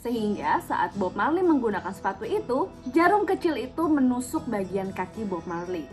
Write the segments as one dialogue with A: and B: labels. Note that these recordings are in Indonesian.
A: Sehingga saat Bob Marley menggunakan sepatu itu, jarum kecil itu menusuk bagian kaki Bob Marley.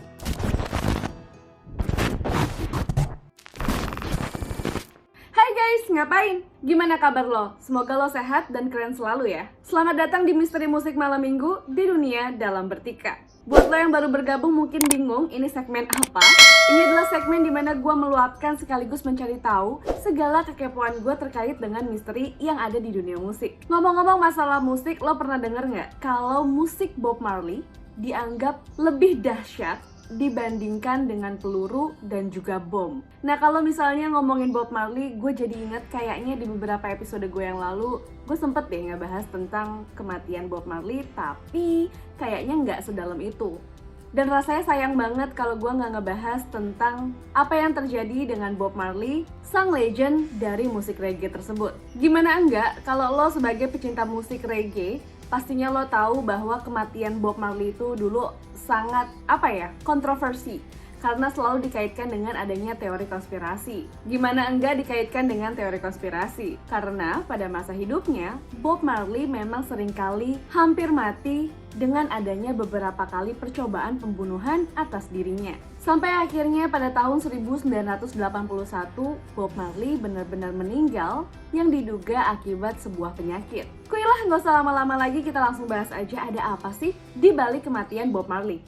A: Hai guys, ngapain? Gimana kabar lo? Semoga lo sehat dan keren selalu ya. Selamat datang di Misteri Musik Malam Minggu di Dunia Dalam Bertika. Buat lo yang baru bergabung mungkin bingung ini segmen apa? Ini adalah segmen dimana gue meluapkan sekaligus mencari tahu segala kekepoan gue terkait dengan misteri yang ada di dunia musik. Ngomong-ngomong masalah musik, lo pernah denger nggak kalau musik Bob Marley dianggap lebih dahsyat dibandingkan dengan peluru dan juga bom? Nah, kalau misalnya ngomongin Bob Marley, gue jadi inget kayaknya di beberapa episode gue yang lalu gue sempet deh ngebahas tentang kematian Bob Marley, tapi kayaknya nggak sedalam itu. Dan rasanya sayang banget kalau gue nggak ngebahas tentang apa yang terjadi dengan Bob Marley, sang legend dari musik reggae tersebut. Gimana enggak kalau lo sebagai pecinta musik reggae, pastinya lo tahu bahwa kematian Bob Marley itu dulu sangat kontroversi karena selalu dikaitkan dengan adanya teori konspirasi. Gimana enggak dikaitkan dengan teori konspirasi? Karena pada masa hidupnya, Bob Marley memang seringkali hampir mati dengan adanya beberapa kali percobaan pembunuhan atas dirinya. Sampai akhirnya pada tahun 1981, Bob Marley benar-benar meninggal yang diduga akibat sebuah penyakit. Kuilah, nggak usah lama-lama lagi, kita langsung bahas aja ada apa sih di balik kematian Bob Marley.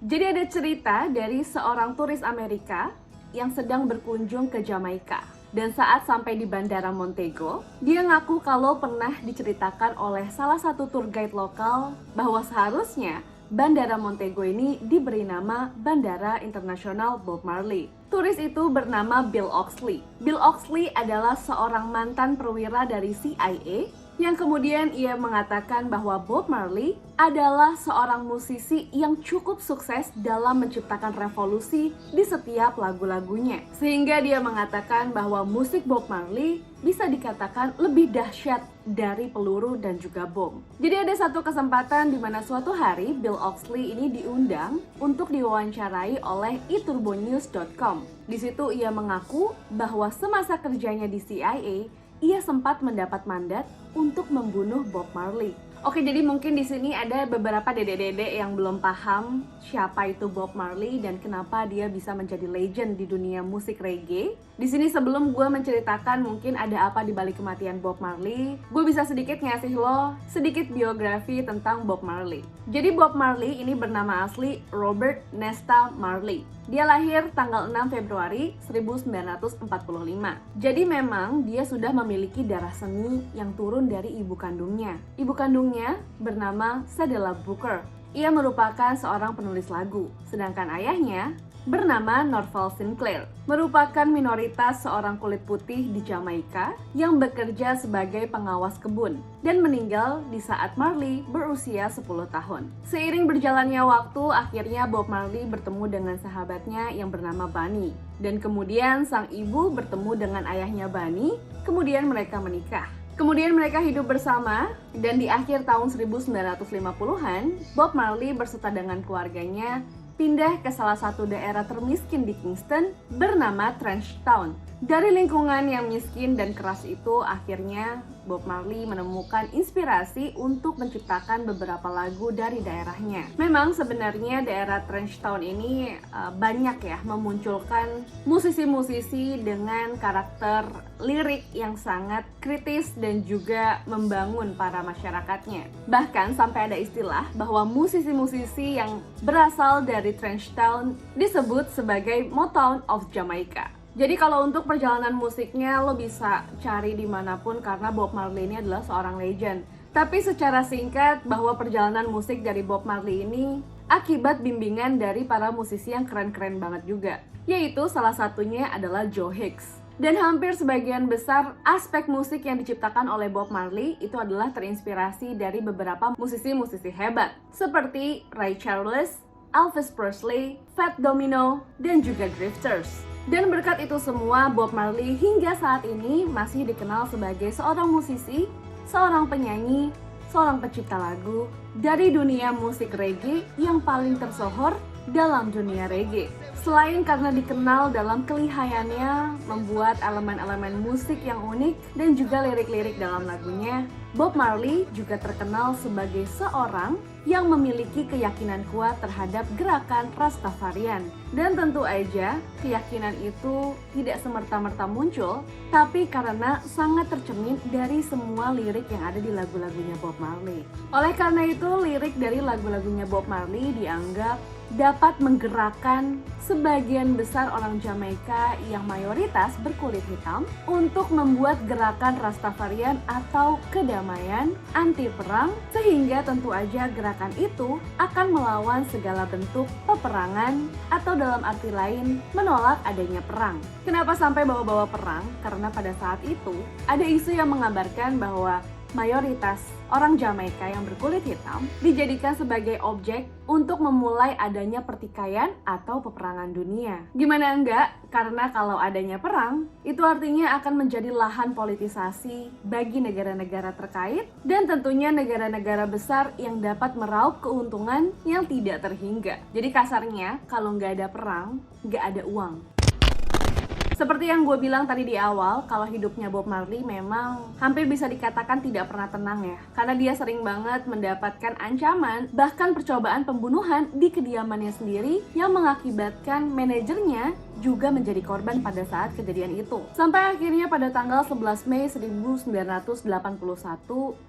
A: Jadi ada cerita dari seorang turis Amerika yang sedang berkunjung ke Jamaika. Dan saat sampai di Bandara Montego, dia ngaku kalau pernah diceritakan oleh salah satu tour guide lokal bahwa seharusnya Bandara Montego ini diberi nama Bandara Internasional Bob Marley. Turis itu bernama Bill Oxley. Bill Oxley adalah seorang mantan perwira dari CIA yang kemudian ia mengatakan bahwa Bob Marley adalah seorang musisi yang cukup sukses dalam menciptakan revolusi di setiap lagu-lagunya. Sehingga dia mengatakan bahwa musik Bob Marley bisa dikatakan lebih dahsyat dari peluru dan juga bom. Jadi ada satu kesempatan di mana suatu hari Bill Oxley ini diundang untuk diwawancarai oleh eTurbonews.com. Di situ ia mengaku bahwa semasa kerjanya di CIA, ia sempat mendapat mandat untuk membunuh Bob Marley. Oke, jadi mungkin di sini ada beberapa dedek-dedek yang belum paham siapa itu Bob Marley dan kenapa dia bisa menjadi legend di dunia musik reggae. Di sini sebelum gue menceritakan mungkin ada apa di balik kematian Bob Marley, gue bisa sedikit ngasih lo sedikit biografi tentang Bob Marley. Jadi Bob Marley ini bernama asli Robert Nesta Marley. Dia lahir tanggal 6 Februari 1945. Jadi memang dia sudah memiliki darah seni yang turun dari ibu kandungnya. Ibu kandungnya bernama Cedella Booker. Ia merupakan seorang penulis lagu, sedangkan ayahnya bernama Norval Sinclair, merupakan minoritas seorang kulit putih di Jamaika yang bekerja sebagai pengawas kebun dan meninggal di saat Marley berusia 10 tahun. Seiring berjalannya waktu, akhirnya Bob Marley bertemu dengan sahabatnya yang bernama Bunny, dan kemudian sang ibu bertemu dengan ayahnya Bunny, kemudian mereka menikah. Kemudian mereka hidup bersama, dan di akhir tahun 1950-an, Bob Marley berserta dengan keluarganya pindah ke salah satu daerah termiskin di Kingston bernama Trench Town. Dari lingkungan yang miskin dan keras itu, akhirnya Bob Marley menemukan inspirasi untuk menciptakan beberapa lagu dari daerahnya. Memang sebenarnya daerah Trench Town ini banyak ya memunculkan musisi-musisi dengan karakter lirik yang sangat kritis dan juga membangun para masyarakatnya. Bahkan sampai ada istilah bahwa musisi-musisi yang berasal dari Trench Town disebut sebagai Motown of Jamaica. Jadi kalau untuk perjalanan musiknya lo bisa cari dimanapun karena Bob Marley ini adalah seorang legend. Tapi secara singkat bahwa perjalanan musik dari Bob Marley ini akibat bimbingan dari para musisi yang keren-keren banget juga. Yaitu salah satunya adalah Joe Hicks. Dan hampir sebagian besar aspek musik yang diciptakan oleh Bob Marley itu adalah terinspirasi dari beberapa musisi-musisi hebat. Seperti Ray Charles, Elvis Presley, Fats Domino, dan juga Drifters. Dan berkat itu semua, Bob Marley hingga saat ini masih dikenal sebagai seorang musisi, seorang penyanyi, seorang pencipta lagu dari dunia musik reggae yang paling tersohor dalam dunia reggae. Selain karena dikenal dalam kelihayannya membuat elemen-elemen musik yang unik dan juga lirik-lirik dalam lagunya, Bob Marley juga terkenal sebagai seorang yang memiliki keyakinan kuat terhadap gerakan Rastafarian. Dan tentu aja, keyakinan itu tidak semerta-merta muncul, tapi karena sangat tercermin dari semua lirik yang ada di lagu-lagunya Bob Marley. Oleh karena itu, lirik dari lagu-lagunya Bob Marley dianggap dapat menggerakkan sebagian besar orang Jamaika yang mayoritas berkulit hitam untuk membuat gerakan Rastafarian atau kedamaian anti perang, sehingga tentu aja gerakan itu akan melawan segala bentuk peperangan atau dalam arti lain menolak adanya perang. Kenapa sampai bawa-bawa perang? Karena pada saat itu ada isu yang mengabarkan bahwa mayoritas orang Jamaika yang berkulit hitam dijadikan sebagai objek untuk memulai adanya pertikaian atau peperangan dunia. Gimana enggak? Karena kalau adanya perang, itu artinya akan menjadi lahan politisasi bagi negara-negara terkait dan tentunya negara-negara besar yang dapat meraup keuntungan yang tidak terhingga. Jadi kasarnya, kalau nggak ada perang, nggak ada uang. Seperti yang gue bilang tadi di awal, kalau hidupnya Bob Marley memang hampir bisa dikatakan tidak pernah tenang ya. Karena dia sering banget mendapatkan ancaman, bahkan percobaan pembunuhan di kediamannya sendiri yang mengakibatkan manajernya juga menjadi korban pada saat kejadian itu. Sampai akhirnya pada tanggal 11 Mei 1981,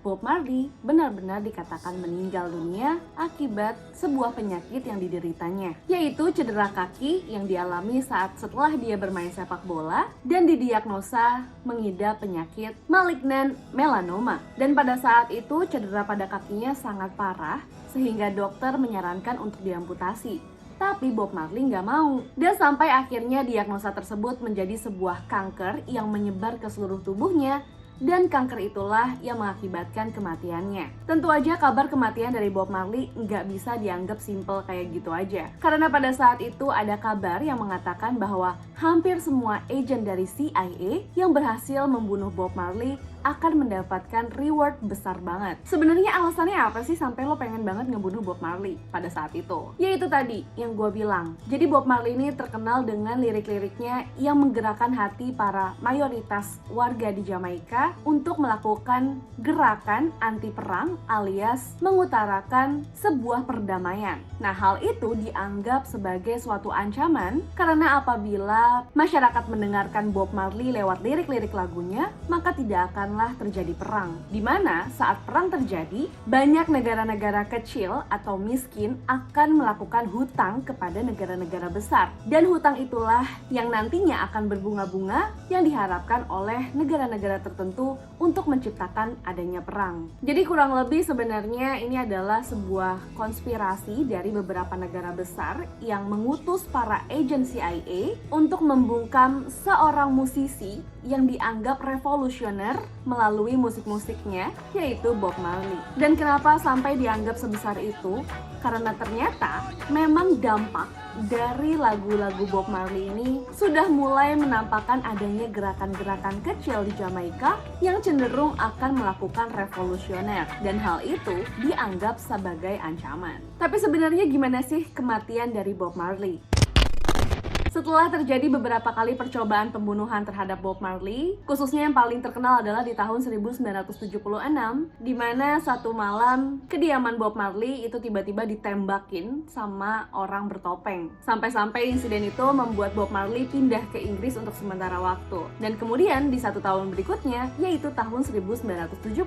A: Bob Marley benar-benar dikatakan meninggal dunia akibat sebuah penyakit yang dideritanya, yaitu cedera kaki yang dialami saat setelah dia bermain sepak bola dan didiagnosa mengidap penyakit malignan melanoma. Dan pada saat itu cedera pada kakinya sangat parah sehingga dokter menyarankan untuk diamputasi. Tapi Bob Marley nggak mau. Dan sampai akhirnya diagnosa tersebut menjadi sebuah kanker yang menyebar ke seluruh tubuhnya. Dan kanker itulah yang mengakibatkan kematiannya. Tentu aja kabar kematian dari Bob Marley nggak bisa dianggap simple kayak gitu aja. Karena pada saat itu ada kabar yang mengatakan bahwa hampir semua agen dari CIA yang berhasil membunuh Bob Marley akan mendapatkan reward besar banget. Sebenarnya alasannya apa sih sampai lo pengen banget ngebunuh Bob Marley pada saat itu? Yaitu tadi yang gue bilang. Jadi Bob Marley ini terkenal dengan lirik-liriknya yang menggerakkan hati para mayoritas warga di Jamaika untuk melakukan gerakan anti perang alias mengutarakan sebuah perdamaian. Nah, hal itu dianggap sebagai suatu ancaman karena apabila masyarakat mendengarkan Bob Marley lewat lirik-lirik lagunya, maka tidak akan terjadi perang. Di mana saat perang terjadi, banyak negara-negara kecil atau miskin akan melakukan hutang kepada negara-negara besar. Dan hutang itulah yang nantinya akan berbunga-bunga yang diharapkan oleh negara-negara tertentu untuk menciptakan adanya perang. Jadi kurang lebih sebenarnya ini adalah sebuah konspirasi dari beberapa negara besar yang mengutus para agen CIA untuk membungkam seorang musisi yang dianggap revolusioner melalui musik-musiknya, yaitu Bob Marley. Dan kenapa sampai dianggap sebesar itu? Karena ternyata memang dampak dari lagu-lagu Bob Marley ini sudah mulai menampakkan adanya gerakan-gerakan kecil di Jamaika yang cenderung akan melakukan revolusioner, dan hal itu dianggap sebagai ancaman. Tapi sebenarnya gimana sih kematian dari Bob Marley? Setelah terjadi beberapa kali percobaan pembunuhan terhadap Bob Marley, khususnya yang paling terkenal adalah di tahun 1976, di mana satu malam kediaman Bob Marley itu tiba-tiba ditembakin sama orang bertopeng. Sampai-sampai insiden itu membuat Bob Marley pindah ke Inggris untuk sementara waktu. Dan kemudian di satu tahun berikutnya, yaitu tahun 1977,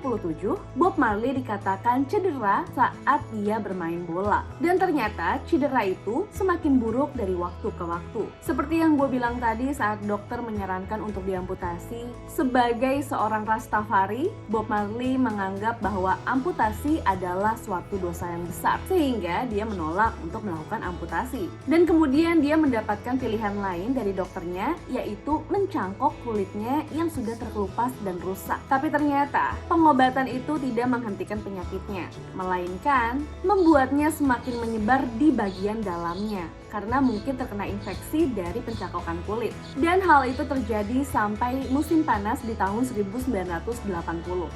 A: Bob Marley dikatakan cedera saat dia bermain bola. Dan ternyata cedera itu semakin buruk dari waktu ke waktu. Seperti yang gue bilang tadi saat dokter menyarankan untuk diamputasi, sebagai seorang Rastafari, Bob Marley menganggap bahwa amputasi adalah suatu dosa yang besar, sehingga dia menolak untuk melakukan amputasi. Dan kemudian dia mendapatkan pilihan lain dari dokternya, yaitu mencangkok kulitnya yang sudah terkelupas dan rusak. Tapi ternyata pengobatan itu tidak menghentikan penyakitnya, melainkan membuatnya semakin menyebar di bagian dalamnya. karena mungkin terkena infeksi dari pencakokan kulit. Dan hal itu terjadi sampai musim panas di tahun 1980.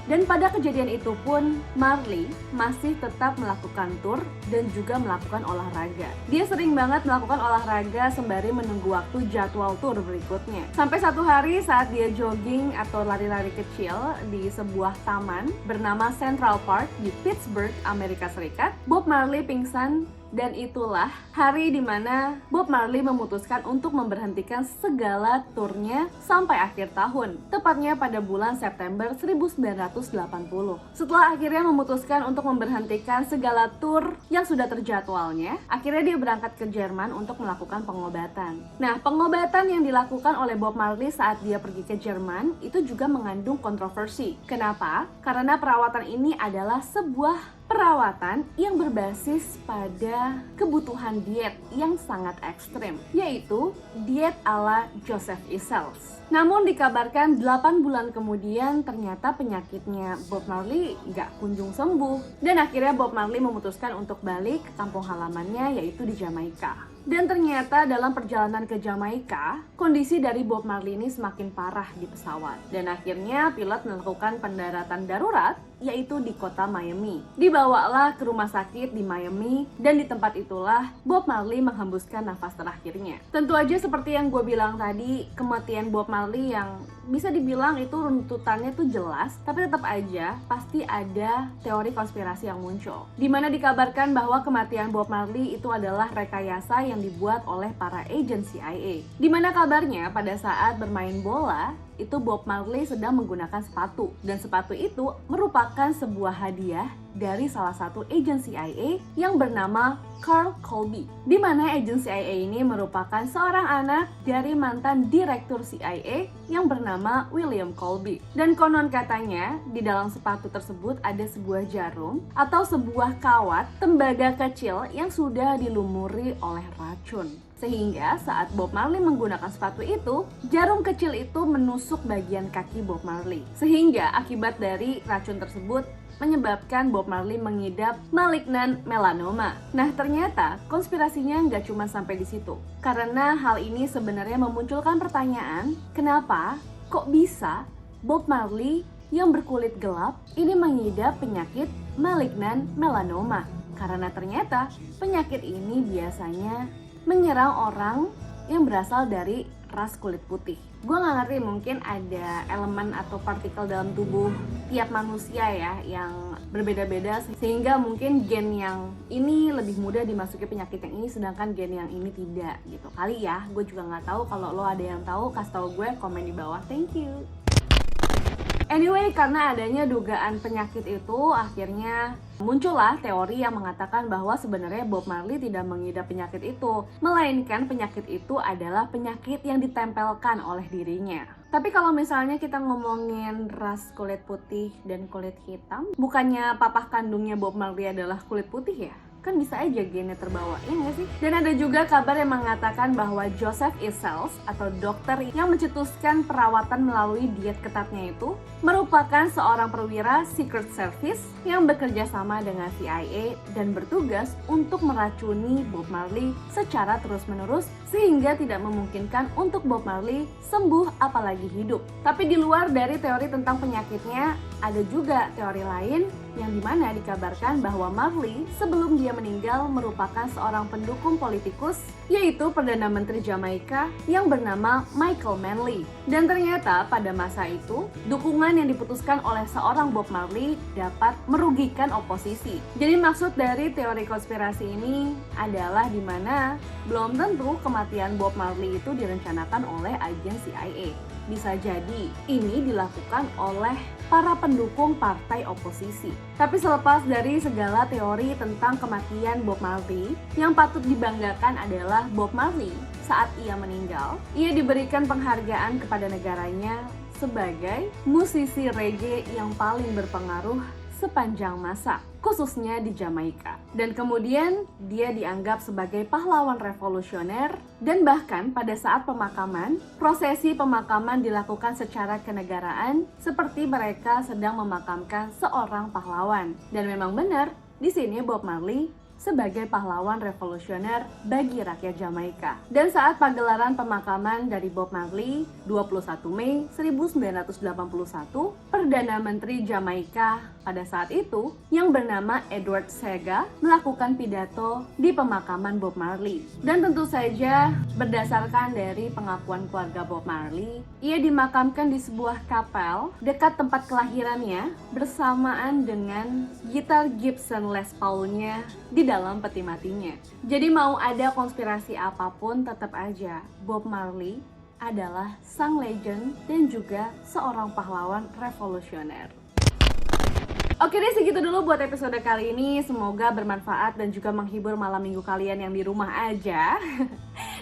A: Dan pada kejadian itu pun Marley masih tetap melakukan tur dan juga melakukan olahraga. Dia sering banget melakukan olahraga sembari menunggu waktu jadwal tur berikutnya. Sampai satu hari saat dia jogging atau lari-lari kecil di sebuah taman bernama Central Park di Pittsburgh, Amerika Serikat, Bob Marley pingsan. Dan itulah hari dimana Bob Marley memutuskan untuk memberhentikan segala turnya sampai akhir tahun, tepatnya pada bulan September 1980. Setelah akhirnya memutuskan untuk memberhentikan segala tur yang sudah terjadwalnya, akhirnya dia berangkat ke Jerman untuk melakukan pengobatan. Nah, pengobatan yang dilakukan oleh Bob Marley saat dia pergi ke Jerman itu juga mengandung kontroversi. Kenapa? Karena perawatan ini adalah sebuah perawatan yang berbasis pada kebutuhan diet yang sangat ekstrim, yaitu diet ala Joseph Essels. Namun dikabarkan 8 bulan kemudian ternyata penyakitnya Bob Marley nggak kunjung sembuh. Dan akhirnya Bob Marley memutuskan untuk balik ke kampung halamannya, yaitu di Jamaika. Dan ternyata dalam perjalanan ke Jamaika, kondisi dari Bob Marley ini semakin parah di pesawat. Dan akhirnya pilot melakukan pendaratan darurat, yaitu di kota Miami. Dibawalah ke rumah sakit di Miami, dan di tempat itulah Bob Marley menghembuskan nafas terakhirnya. Tentu aja seperti yang gue bilang tadi, kematian Bob Marley yang bisa dibilang itu runtutannya tuh jelas, tapi tetap aja pasti ada teori konspirasi yang muncul. Dimana dikabarkan bahwa kematian Bob Marley itu adalah rekayasa yang dibuat oleh para agen CIA. Dimana kabarnya pada saat bermain bola, itu Bob Marley sedang menggunakan sepatu, dan sepatu itu merupakan sebuah hadiah dari salah satu agen CIA yang bernama Carl Colby. Di mana agen CIA ini merupakan seorang anak dari mantan direktur CIA yang bernama William Colby. Dan konon katanya di dalam sepatu tersebut ada sebuah jarum atau sebuah kawat tembaga kecil yang sudah dilumuri oleh racun. Sehingga saat Bob Marley menggunakan sepatu itu, jarum kecil itu menusuk bagian kaki Bob Marley. Sehingga akibat dari racun tersebut menyebabkan Bob Marley mengidap malignan melanoma. Nah, ternyata konspirasinya nggak cuma sampai di situ. Karena hal ini sebenarnya memunculkan pertanyaan, kenapa kok bisa Bob Marley yang berkulit gelap ini mengidap penyakit malignan melanoma? Karena ternyata penyakit ini biasanya menyerang orang yang berasal dari ras kulit putih. Gue gak ngerti, mungkin ada elemen atau partikel dalam tubuh tiap manusia ya yang berbeda-beda, sehingga mungkin gen yang ini lebih mudah dimasuki penyakit yang ini, sedangkan gen yang ini tidak gitu. Kali ya, gue juga gak tahu. Kalau lo ada yang tahu, kasih tau gue, komen di bawah. Thank you. Anyway, karena adanya dugaan penyakit itu, akhirnya muncullah teori yang mengatakan bahwa sebenarnya Bob Marley tidak mengidap penyakit itu, melainkan penyakit itu adalah penyakit yang ditempelkan oleh dirinya. Tapi kalau misalnya kita ngomongin ras kulit putih dan kulit hitam, bukannya papah kandungnya Bob Marley adalah kulit putih ya? Kan bisa aja gennya terbawa, ya nggak sih? Dan ada juga kabar yang mengatakan bahwa Joseph Essels atau dokter yang mencetuskan perawatan melalui diet ketatnya itu merupakan seorang perwira Secret Service yang bekerja sama dengan CIA dan bertugas untuk meracuni Bob Marley secara terus-menerus sehingga tidak memungkinkan untuk Bob Marley sembuh apalagi hidup. Tapi di luar dari teori tentang penyakitnya, ada juga teori lain yang dimana dikabarkan bahwa Marley sebelum dia meninggal merupakan seorang pendukung politikus, yaitu Perdana Menteri Jamaika yang bernama Michael Manley. Dan ternyata pada masa itu, dukungan yang diputuskan oleh seorang Bob Marley dapat merugikan oposisi. Jadi maksud dari teori konspirasi ini adalah dimana belum tentu kematian Bob Marley itu direncanakan oleh agen CIA. Bisa jadi ini dilakukan oleh para pendukung partai oposisi. Tapi selepas dari segala teori tentang kematian Bob Marley, yang patut dibanggakan adalah Bob Marley saat ia meninggal, ia diberikan penghargaan kepada negaranya sebagai musisi reggae yang paling berpengaruh sepanjang masa, khususnya di Jamaika. Dan kemudian dia dianggap sebagai pahlawan revolusioner, dan bahkan pada saat pemakaman, prosesi pemakaman dilakukan secara kenegaraan seperti mereka sedang memakamkan seorang pahlawan. Dan memang benar, di sini Bob Marley sebagai pahlawan revolusioner bagi rakyat Jamaika. Dan saat pagelaran pemakaman dari Bob Marley 21 Mei 1981, Perdana Menteri Jamaika pada saat itu yang bernama Edward Sega melakukan pidato di pemakaman Bob Marley. Dan tentu saja berdasarkan dari pengakuan keluarga Bob Marley, ia dimakamkan di sebuah kapel dekat tempat kelahirannya bersamaan dengan gitar Gibson Les Paul-nya di dalam peti matinya. Jadi mau ada konspirasi apapun, tetap aja Bob Marley adalah sang legend dan juga seorang pahlawan revolusioner. Oke deh, segitu dulu buat episode kali ini. Semoga bermanfaat dan juga menghibur malam minggu kalian yang di rumah aja.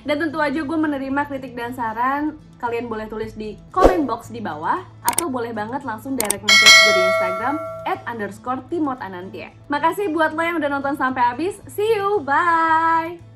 A: Dan tentu aja gue menerima kritik dan saran. Kalian boleh tulis di comment box di bawah, atau boleh banget langsung direct message gue di Instagram @_timotanantia. Makasih buat lo yang udah nonton sampai habis. See you, bye!